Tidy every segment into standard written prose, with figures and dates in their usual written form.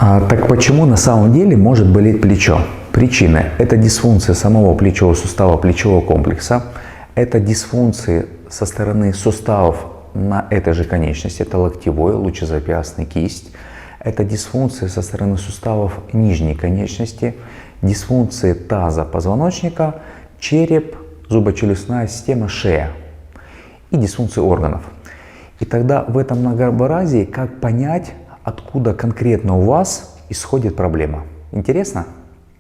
Так почему на самом деле может болеть плечо? Причины – это дисфункция самого плечевого сустава, плечевого комплекса, это дисфункции со стороны суставов на этой же конечности, это локтевой, лучезапястный, кисть, это дисфункции со стороны суставов нижней конечности, дисфункции таза, позвоночника, череп, зубочелюстная система, шея и дисфункции органов. И тогда в этом многообразии как понять, откуда конкретно у вас исходит проблема? Интересно?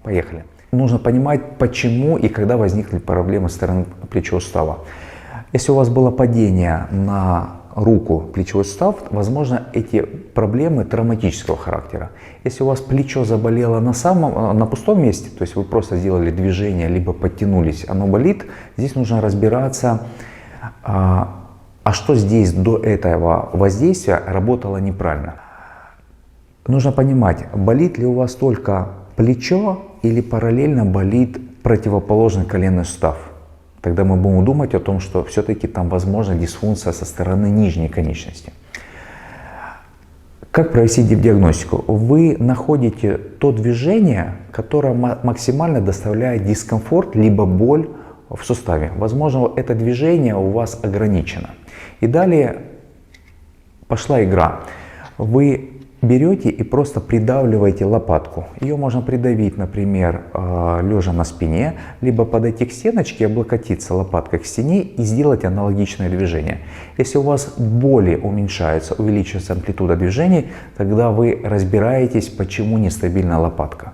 Поехали. Нужно понимать, почему и когда возникли проблемы со стороны плечевого сустава. Если у вас было падение на руку, плечевой сустав, возможно, эти проблемы травматического характера. Если у вас плечо заболело на пустом месте, то есть вы просто сделали движение, либо подтянулись, оно болит, здесь нужно разбираться, а что здесь до этого воздействия работало неправильно. Нужно понимать, болит ли у вас только плечо или параллельно болит противоположный коленный сустав. Тогда мы будем думать о том, что все-таки там возможна дисфункция со стороны нижней конечности. Как провести диагностику? Вы находите то движение, которое максимально доставляет дискомфорт либо боль в суставе. Возможно, это движение у вас ограничено. И далее пошла игра. Вы берете и просто придавливаете лопатку. Ее можно придавить, например, лежа на спине, либо подойти к стеночке, облокотиться лопаткой к стене и сделать аналогичное движение. Если у вас боли уменьшаются, увеличивается амплитуда движений, тогда вы разбираетесь, почему нестабильна лопатка.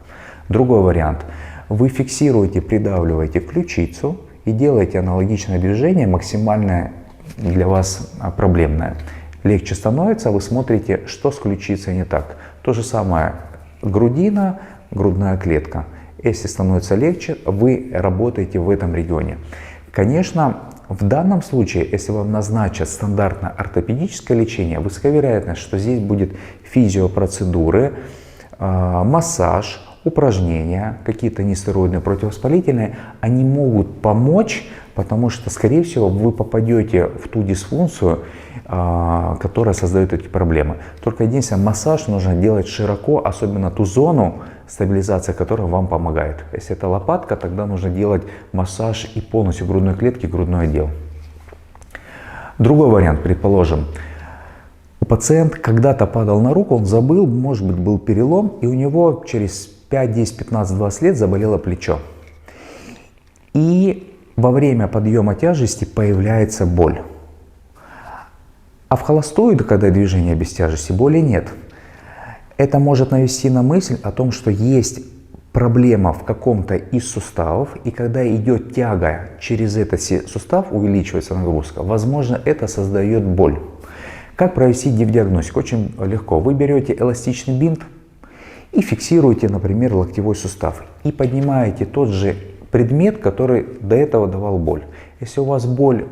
Другой вариант. Вы фиксируете, придавливаете ключицу и делаете аналогичное движение, максимально для вас проблемное. Легче становится, вы смотрите, что с ключицей не так. То же самое грудина, грудная клетка. Если становится легче, вы работаете в этом регионе. Конечно, в данном случае, если вам назначат стандартное ортопедическое лечение, высока вероятность, что здесь будет физиопроцедуры, массаж, упражнения, какие-то нестероидные противовоспалительные, они могут помочь, потому что, скорее всего, вы попадете в ту дисфункцию, которая создает эти проблемы. Только единственное, массаж нужно делать широко, особенно ту зону стабилизации, которая вам помогает. Если это лопатка, тогда нужно делать массаж и полностью грудной клетки, грудной отдел. Другой вариант, предположим, пациент когда-то падал на руку, он забыл, может быть, был перелом, и у него через 5, 10, 15, 20 лет заболело плечо. И во время подъема тяжести появляется боль. А в холостую, когда движение без тяжести, боли нет. Это может навести на мысль о том, что есть проблема в каком-то из суставов, и когда идет тяга через этот сустав, увеличивается нагрузка, возможно, это создает боль. Как провести диагностику? Очень легко. Вы берете эластичный бинт и фиксируете, например, локтевой сустав. И поднимаете тот же предмет, который до этого давал боль. Если у вас боль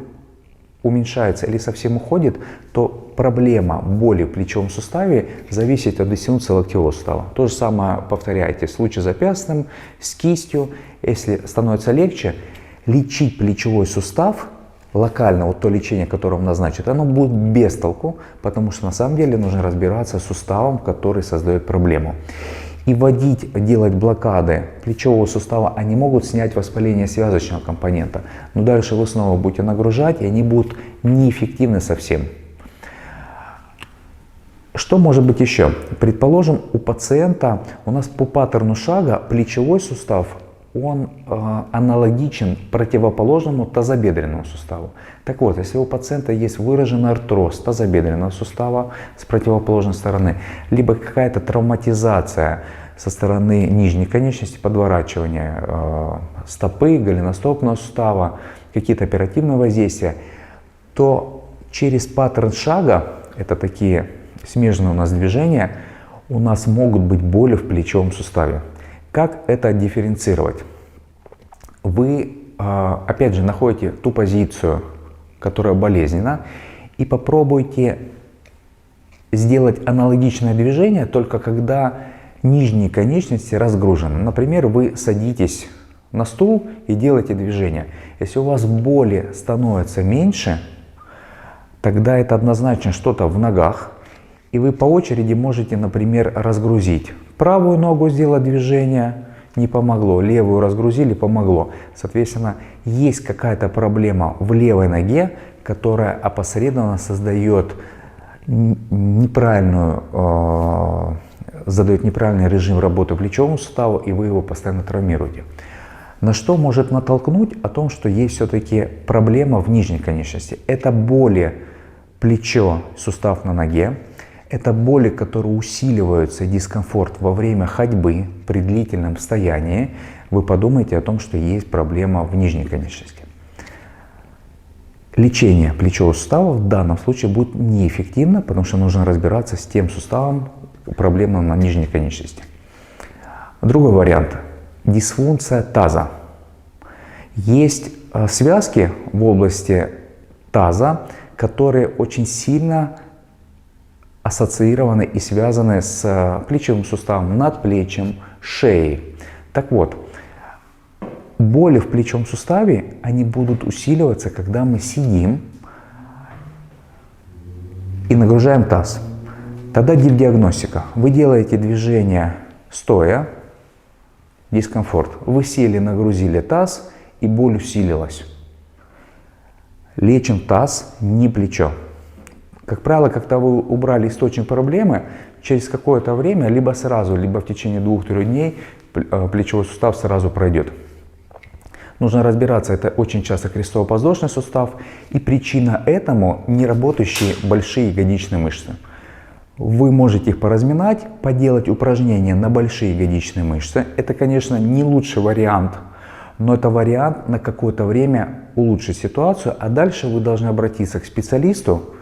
уменьшается или совсем уходит, то проблема боли в плечевом суставе зависит от дисфункции локтевого сустава. То же самое повторяйте с лучезапястным, с кистью. Если становится легче, лечить плечевой сустав локально, вот то лечение, которое вам назначат, оно будет без толку, потому что на самом деле нужно разбираться с суставом, который создает проблему. И делать блокады плечевого сустава, они могут снять воспаление связочного компонента. Но дальше вы снова будете нагружать, и они будут неэффективны совсем. Что может быть еще? Предположим, у пациента у нас по паттерну шага плечевой сустав, он аналогичен противоположному тазобедренному суставу. Так вот, если у пациента есть выраженный артроз тазобедренного сустава с противоположной стороны, либо какая-то травматизация со стороны нижней конечности, подворачивание стопы, голеностопного сустава, какие-то оперативные воздействия, то через паттерн шага, это такие смежные у нас движения, у нас могут быть боли в плечевом суставе. Как это дифференцировать? Вы, опять же, находите ту позицию, которая болезненна, и попробуйте сделать аналогичное движение, только когда нижние конечности разгружены. Например, вы садитесь на стул и делаете движение. Если у вас боли становится меньше, тогда это однозначно что-то в ногах, и вы по очереди можете, например, разгрузить Правую ногу сделать движение, не помогло. Левую разгрузили, помогло. Соответственно, есть какая-то проблема в левой ноге, которая опосредованно создает задает неправильный режим работы плечевому суставу, и вы его постоянно травмируете. На что может натолкнуть о том, что есть все-таки проблема в нижней конечности. Это боли плечо, сустав на ноге. Это боли, которые усиливаются, дискомфорт во время ходьбы при длительном стоянии. Вы подумайте о том, что есть проблема в нижней конечности. Лечение плечевого сустава в данном случае будет неэффективно, потому что нужно разбираться с тем суставом, проблемным на нижней конечности. Другой вариант – дисфункция таза. Есть связки в области таза, которые очень сильно ассоциированы и связаны с плечевым суставом, надплечьем, шеей. Так вот, боли в плечевом суставе, они будут усиливаться, когда мы сидим и нагружаем таз. Тогда диагностика. Вы делаете движение стоя, дискомфорт. Вы сели, нагрузили таз, и боль усилилась. Лечим таз, не плечо. Как правило, когда вы убрали источник проблемы, через какое-то время, либо сразу, либо в течение 2-3 дней плечевой сустав сразу пройдет. Нужно разбираться, это очень часто крестово-подвздошный сустав, и причина этому не работающие большие ягодичные мышцы. Вы можете их поразминать, поделать упражнения на большие ягодичные мышцы. Это, конечно, не лучший вариант, но это вариант на какое-то время улучшить ситуацию, а дальше вы должны обратиться к специалисту.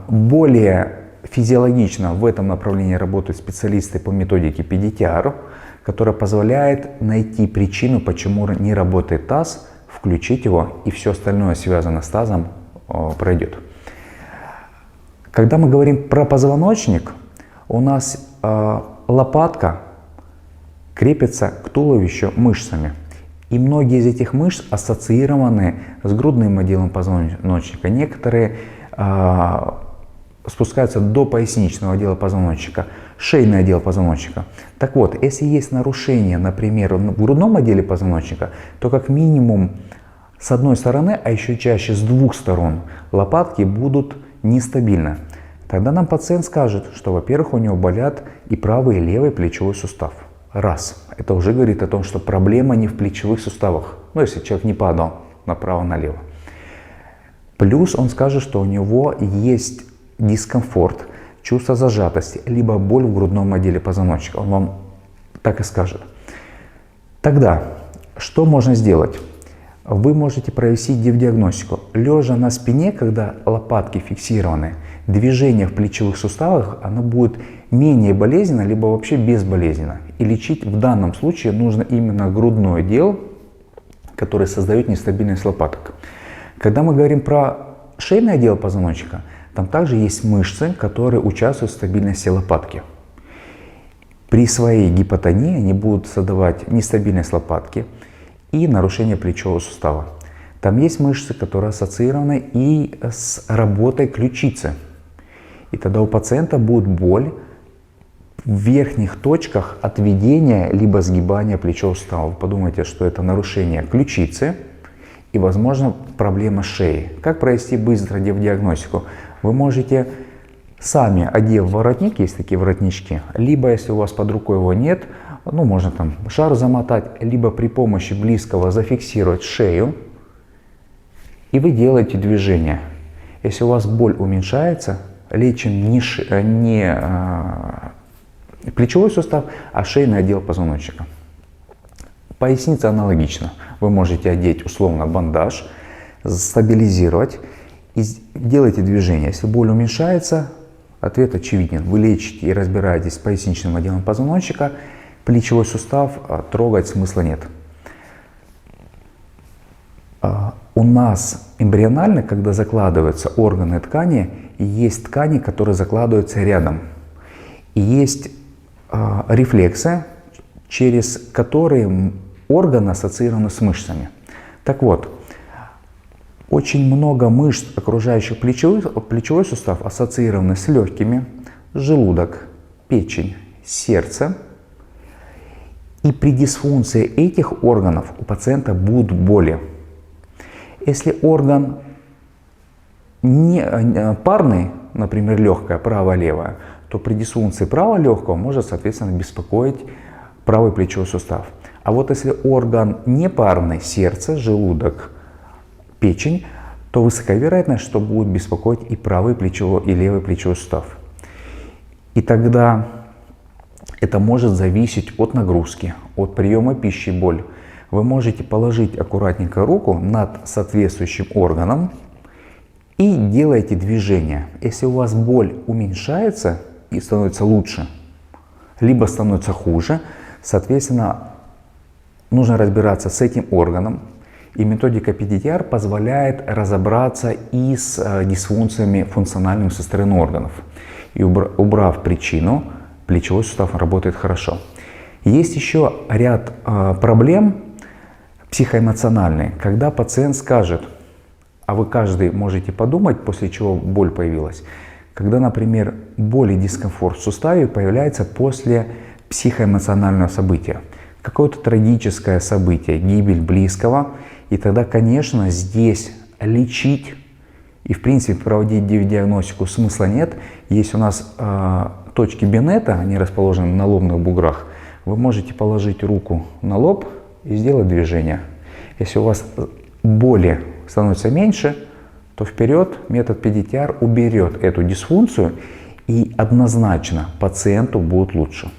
Более физиологично в этом направлении работают специалисты по методике PDTR, которая позволяет найти причину, почему не работает таз, включить его, и все остальное, связанное с тазом, пройдет. Когда мы говорим про позвоночник, у нас лопатка крепится к туловищу мышцами. И многие из этих мышц ассоциированы с грудным отделом позвоночника. Некоторые спускаются до поясничного отдела позвоночника, шейный отдел позвоночника. Так вот, если есть нарушение, например, в грудном отделе позвоночника, то как минимум с одной стороны, а еще чаще с двух сторон лопатки будут нестабильны. Тогда нам пациент скажет, что, во-первых, у него болят и правый, и левый плечевой сустав. Раз. Это уже говорит о том, что проблема не в плечевых суставах. Ну, если человек не падал направо-налево. Плюс он скажет, что у него есть дискомфорт, чувство зажатости, либо боль в грудном отделе позвоночника. Он вам так и скажет. Тогда, что можно сделать? Вы можете провести диагностику. Лежа на спине, когда лопатки фиксированы, движение в плечевых суставах, оно будет менее болезненно, либо вообще безболезненно. И лечить в данном случае нужно именно грудной отдел, который создает нестабильность лопаток. Когда мы говорим про шейный отдел позвоночника, там также есть мышцы, которые участвуют в стабильности лопатки. При своей гипотонии они будут создавать нестабильность лопатки и нарушение плечевого сустава. Там есть мышцы, которые ассоциированы и с работой ключицы. И тогда у пациента будет боль в верхних точках отведения либо сгибания плечевого сустава. Вы подумайте, что это нарушение ключицы и, возможно, проблема шеи. Как провести быстро диагностику? Вы можете сами, одев воротник, есть такие воротнички, либо, если у вас под рукой его нет, ну, можно там шар замотать, либо при помощи близкого зафиксировать шею, и вы делаете движение. Если у вас боль уменьшается, лечим не плечевой сустав, а шейный отдел позвоночника. Поясница аналогично. Вы можете одеть условно бандаж, стабилизировать и делайте движение. Если боль уменьшается, ответ очевиден. Вы лечите и разбираетесь с поясничным отделом позвоночника, плечевой сустав трогать смысла нет. У нас эмбрионально, когда закладываются органы и ткани, есть ткани, которые закладываются рядом. И есть рефлексы, через которые органы ассоциированы с мышцами. Так вот, очень много мышц, окружающих плечевой сустав, ассоциированы с легкими, желудок, печень, сердце. И при дисфункции этих органов у пациента будут боли. Если орган не парный, например, легкое, право-левое, то при дисфункции правого легкого может, соответственно, беспокоить правый плечевой сустав. А вот если орган непарный, сердце, желудок, печень, то высока вероятность, что будет беспокоить и правый плечевой, и левый плечевой сустав. И тогда это может зависеть от нагрузки, от приема пищи, боль. Вы можете положить аккуратненько руку над соответствующим органом и делаете движение. Если у вас боль уменьшается и становится лучше, либо становится хуже, соответственно, нужно разбираться с этим органом. И методика PDTR позволяет разобраться и с дисфункциями функциональными со стороны органов. И убрав причину, плечевой сустав работает хорошо. Есть еще ряд проблем психоэмоциональные, когда пациент скажет, а вы каждый можете подумать, после чего боль появилась, когда, например, боль и дискомфорт в суставе появляется после психоэмоционального события. Какое-то трагическое событие, гибель близкого, и тогда, конечно, здесь лечить и, в принципе, проводить диагностику смысла нет. Есть у нас точки Беннета, они расположены на лобных буграх. Вы можете положить руку на лоб и сделать движение. Если у вас боли становится меньше, то вперед метод PDTR уберет эту дисфункцию, и однозначно пациенту будет лучше.